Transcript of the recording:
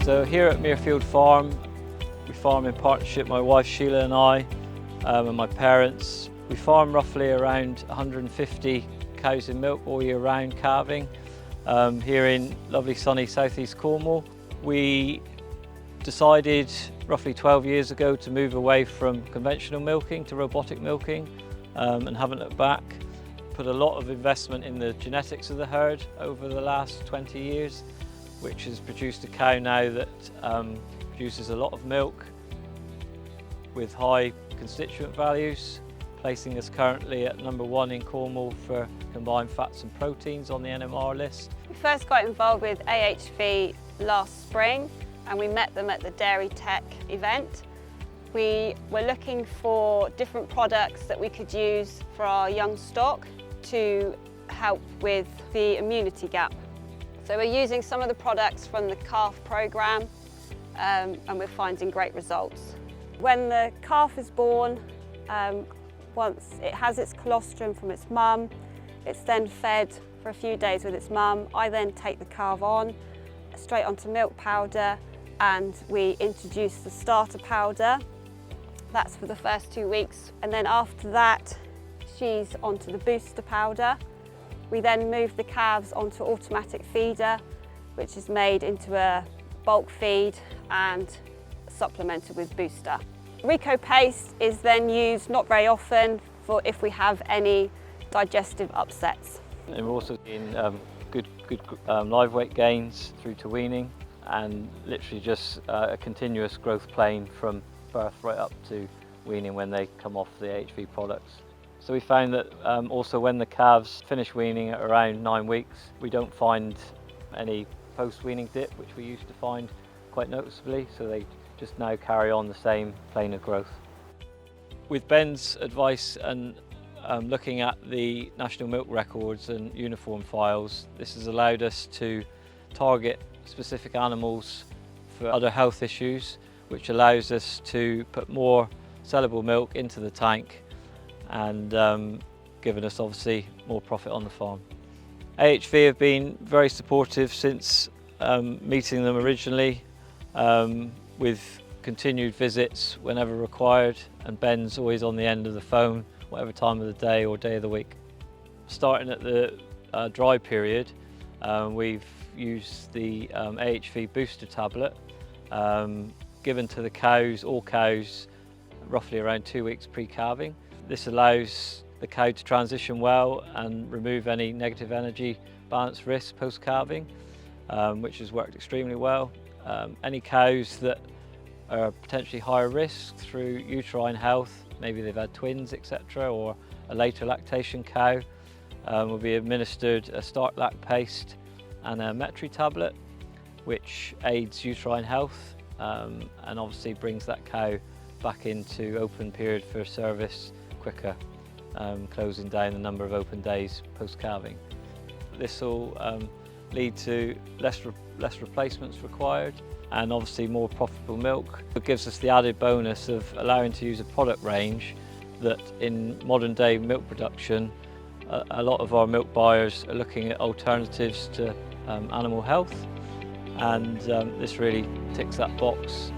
So here at Muirfield Farm, we farm in partnership, my wife Sheila and I, and my parents. We farm roughly around 150 cows in milk all year round, calving, here in lovely sunny southeast Cornwall. We decided roughly 12 years ago to move away from conventional milking to robotic milking, and haven't looked back. Put a lot of investment in the genetics of the herd over the last 20 years, which has produced a cow now that produces a lot of milk with high constituent values, placing us currently at #1 in Cornwall for combined fats and proteins on the NMR list. We first got involved with AHV last spring, and we met them at the Dairy Tech event. We were looking for different products that we could use for our young stock to help with the immunity gap. So we're using some of the products from the calf program, and we're finding great results. When the calf is born, once it has its colostrum from its mum, it's then fed for a few days with its mum. I then take the calf on, straight onto milk powder, and we introduce the starter powder. That's for the first 2 weeks, and then after that she's onto the booster powder. We then move the calves onto automatic feeder, which is made into a bulk feed and supplemented with booster. Rico paste is then used not very often for if we have any digestive upsets. And we're also seeing good live weight gains through to weaning, and literally just a continuous growth plane from birth right up to weaning when they come off the AHV products. So we found that also when the calves finish weaning at around 9 weeks, we don't find any post-weaning dip, which we used to find quite noticeably, so they just now carry on the same plane of growth. With Ben's advice and looking at the national milk records and uniform files, this has allowed us to target specific animals for other health issues, which allows us to put more sellable milk into the tank and given us obviously more profit on the farm. AHV have been very supportive since meeting them originally, with continued visits whenever required, and Ben's always on the end of the phone whatever time of the day or day of the week. Starting at the dry period, we've used the AHV booster tablet given to the cows, all cows, roughly around 2 weeks pre-calving. This allows the cow to transition well and remove any negative energy balance risk post-calving, which has worked extremely well. Any cows that are potentially higher risk through uterine health, maybe they've had twins, etc., or a later lactation cow, will be administered a start lac paste and a Metri tablet, which aids uterine health and obviously brings that cow back into open period for service quicker, closing down the number of open days post-calving. This will lead to less replacements required and obviously more profitable milk. It gives us the added bonus of allowing to use a product range that in modern day milk production, a lot of our milk buyers are looking at alternatives to animal health, and this really ticks that box.